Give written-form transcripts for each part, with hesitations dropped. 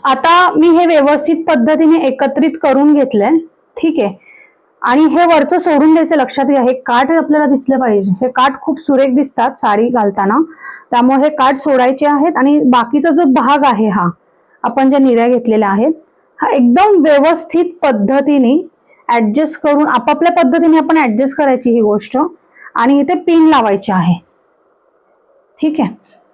आता मी हे व्यवस्थित पद्धतीने एकत्रित करून घेतलंय, ठीक आहे. आणि हे वरचं सोडून द्यायचं. लक्षात घ्या, हे काठ आपल्याला दिसले पाहिजे. हे काठ खूप सुरेख दिसतात साडी घालताना, त्यामुळे हे काठ सोडायचे आहेत. आणि बाकीचा जो भाग आहे, हा आपण ज्या निऱ्या घेतलेल्या आहेत, हा एकदम व्यवस्थित पद्धतीने ऍडजस्ट करून आपापल्या पद्धतीने आपण ऍडजस्ट करायची ही गोष्ट. आणि इथे पिन लावायची आहे, ठीक आहे.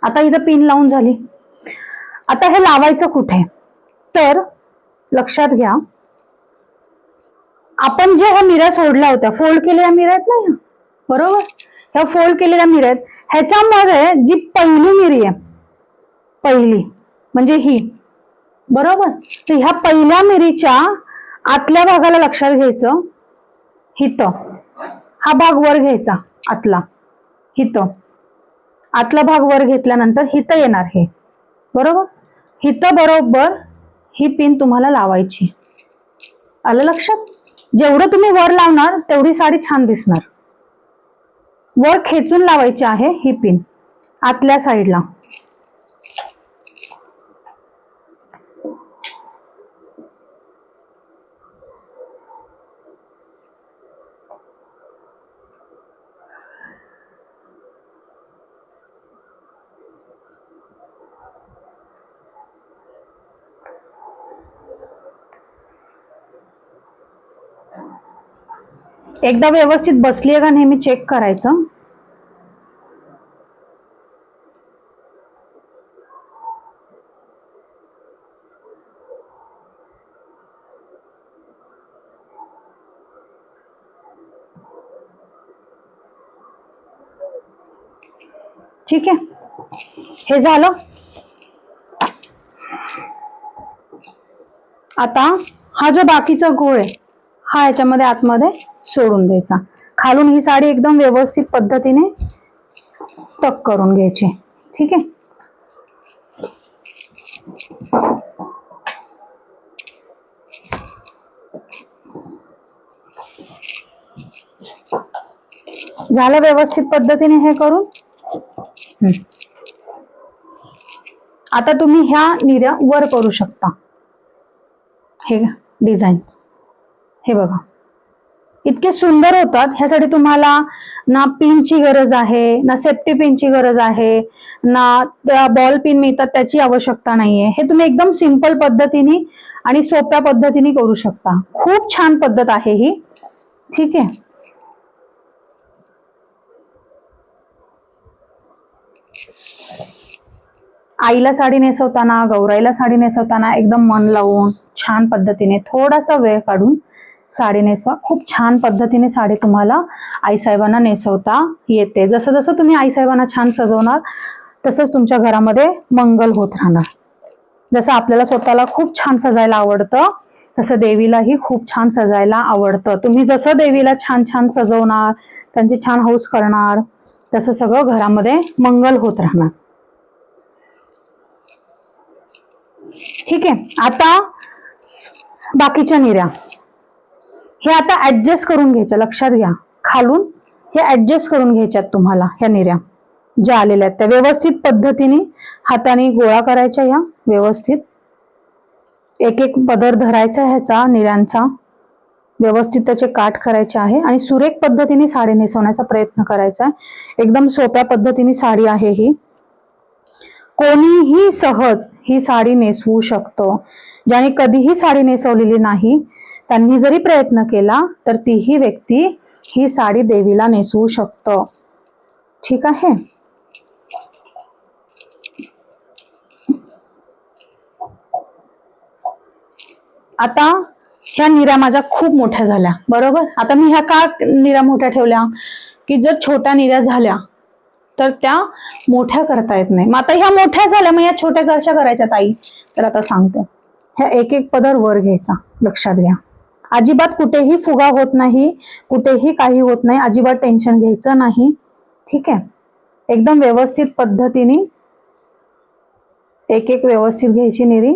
आता इथं पिन लावून झाली. आता हे लावायचं कुठे, तर लक्षात घ्या, आपण जे ह्या मिऱ्या सोडल्या होत्या, फोल्ड केलेल्या मिऱ्या आहेत ना, बरोबर, ह्या फोल्ड केलेल्या मिऱ्या आहेत, ह्याच्यामध्ये जी पहिली मिरी आहे, पहिली म्हणजे ही, बरोबर. तर ह्या पहिल्या मिरीच्या आतल्या भागाला लक्षात घ्यायचं, हित हा भाग वर घ्यायचा, आतला हित, आतला भाग वर घेतल्यानंतर हित येणार हे, बरोबर. हित बरोबर ही पिन तुम्हाला लावायची. आलं लक्षात? जेवढं तुम्ही वर लावणार तेवढी साडी छान दिसणार. वर खेचून लावायची आहे ही पिन आतल्या साईडला. एकदा व्यवस्थित बसली आहे का नेहमी चेक करायचं. ठीक आहे, हे झालं. आता हा जो बाकीचा गोळ आहे हा ह्याच्यामध्ये आतमध्ये सोडून द्यायचा. खालून ही साडी एकदम व्यवस्थित पद्धतीने टक करून घ्यायची, ठीक आहे. झालं व्यवस्थित पद्धतीने हे करून. आता तुम्ही ह्या निऱ्या वर करू शकता. हे डिझाईन हे बघा इतके सुंदर होतात. ह्यासाठी तुम्हाला ना पिनची गरज आहे, ना सेफ्टी पिनची गरज आहे, ना बॉल पिन मिळतात त्याची आवश्यकता नाहीये. हे तुम्ही एकदम सिंपल पद्धतीने आणि सोप्या पद्धतीने करू शकता. खूप छान पद्धत आहे ही, ठीक आहे. आईला साडी नेसवताना, गौराईला साडी नेसवताना एकदम मन लावून छान पद्धतीने थोडासा वेळ काढून साडी नेसवा. खूप छान पद्धतीने साडी तुम्हाला आईसाहेबांना नेसवता येते. जसं जसं तुम्ही आईसाहेबांना छान सजवणार तसंच तुमच्या घरामध्ये मंगल होत राहणार. जसं आपल्याला स्वतःला खूप छान सजायला आवडतं तसं देवीलाही खूप छान सजायला आवडतं. तुम्ही जसं देवीला छान छान सजवणार, त्यांची छान हौस करणार, तसं सगळं घरामध्ये मंगल होत राहणार. ठीक आहे. आता बाकीच्या निऱ्या हे आता ऍडजस्ट करून घ्यायच्या. लक्षात घ्या, खालून हे ऍडजस्ट करून घ्यायच्यात तुम्हाला. ह्या निऱ्या ज्या आलेल्या आहेत त्या व्यवस्थित पद्धतीने हाताने गोळा करायच्या. ह्या व्यवस्थित एक एक पदर धरायचा ह्याचा निऱ्यांचा, व्यवस्थित त्याचे काठ करायचे आहे आणि सुरेख पद्धतीने साडी नेसवण्याचा प्रयत्न करायचा आहे. एकदम सोप्या पद्धतीने साडी आहे ही. कोणीही सहज ही साडी नेसवू शकतो. ज्याने कधीही साडी नेसवलेली नाही त्यांनी जरी प्रयत्न केला तर तीही व्यक्ती ही साडी देवीला नेसवू शकतो, ठीक आहे. आता ह्या निऱ्या माझ्या खूप मोठ्या झाल्या, बरोबर. आता मी ह्या का निऱ्या मोठ्या ठेवल्या की जर छोट्या निऱ्या झाल्या तर त्या मोठ्या करता येत नाही. मग आता ह्या मोठ्या झाल्या, मग या छोट्या कशा करायच्या ताई? तर आता सांगते. ह्या एक एक पदर वर घ्यायचा. लक्षात घ्या, अजिबात कुठेही फुगा होत नाही, कुठेही काही होत नाही, अजिबात टेन्शन घ्यायचं नाही, ठीक आहे. एकदम व्यवस्थित पद्धतीने एक एक व्यवस्थित घ्यायची निरी.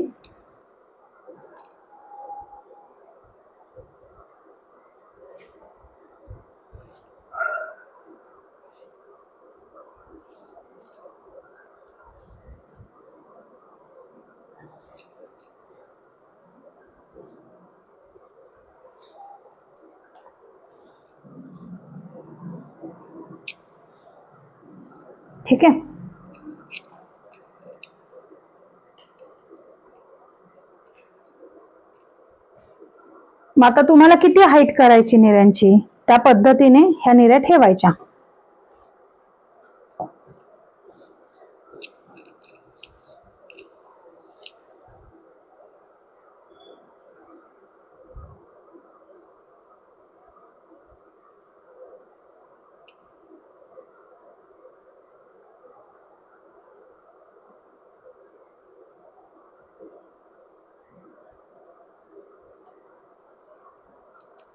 ठीक आहे. मग आता तुम्हाला किती हाईट करायची निऱ्यांची, त्या पद्धतीने ह्या निऱ्या ठेवायच्या.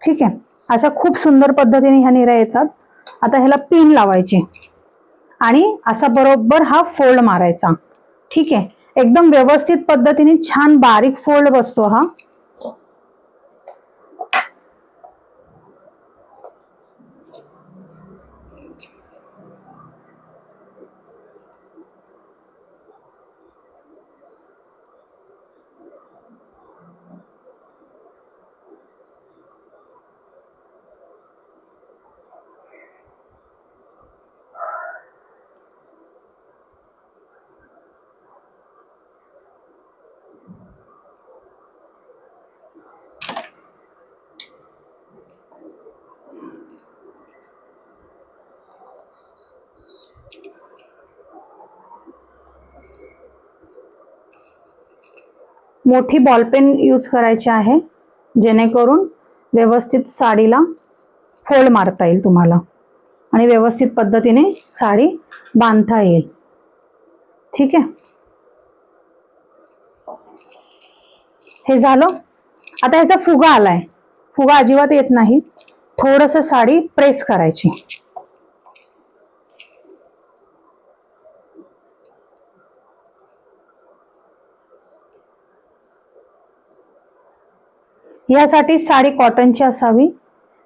ठीक आहे. अशा खूप सुंदर पद्धतीने ह्या निऱ्या येतात. आता ह्याला पिन लावायची आणि असा बरोबर हा फोल्ड मारायचा. ठीक आहे. एकदम व्यवस्थित पद्धतीने छान बारीक फोल्ड बसतो हा. मोठी बॉलपेन यूज करायची आहे, जेणेकरून व्यवस्थित साडीला फोल्ड मारता येईल तुम्हाला आणि व्यवस्थित पद्धतीने साडी बांधता येईल. ठीक आहे. हे झालं. आता ह्याचा फुगा आलाय. फुगा अजिबात येत नाही. थोडस साडी प्रेस करायची. यासाठी साडी कॉटनची असावी,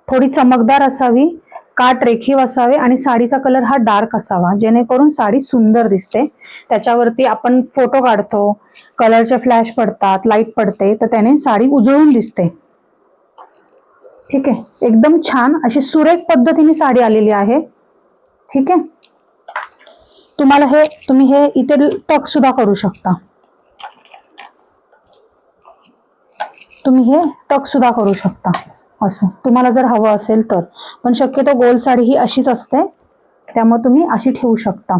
थोडी चमकदार असावी, काठ रेखीव असावे आणि साडीचा कलर हा डार्क असावा, जेणेकरून साडी सुंदर दिसते. त्याच्यावरती आपण फोटो काढतो, कलरचे फ्लॅश पडतात, लाईट पडते, तर त्याने साडी उजळून दिसते. ठीक आहे. एकदम छान अशी सुरेख पद्धतीने साडी आलेली आहे. ठीक आहे. तुम्ही हे इथे टक सुद्धा करू शकता. तुम्ही हे टक सुद्धा करू शकता असं, तुम्हाला जर हवं असेल तर. पण शक्यतो गोल साडी ही अशीच असते, त्यामुळे तुम्ही अशी ठेवू शकता.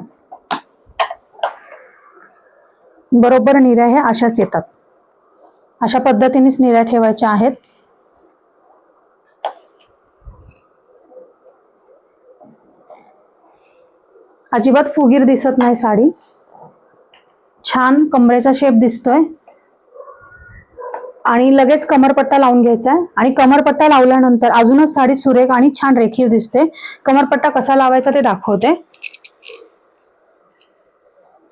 बरोबर निऱ्या हे अशाच येतात. अशा पद्धतीनेच निऱ्या ठेवायच्या आहेत. अजिबात फुगीर दिसत नाही साडी. छान कमरेचा शेप दिसतोय. आणि लगेच कमरपट्टा लावून घ्यायचा आहे. आणि कमरपट्टा लावल्यानंतर अजूनच साडी सुरेख आणि छान रेखीव दिसते. कमरपट्टा कसा लावायचा ते दाखवते.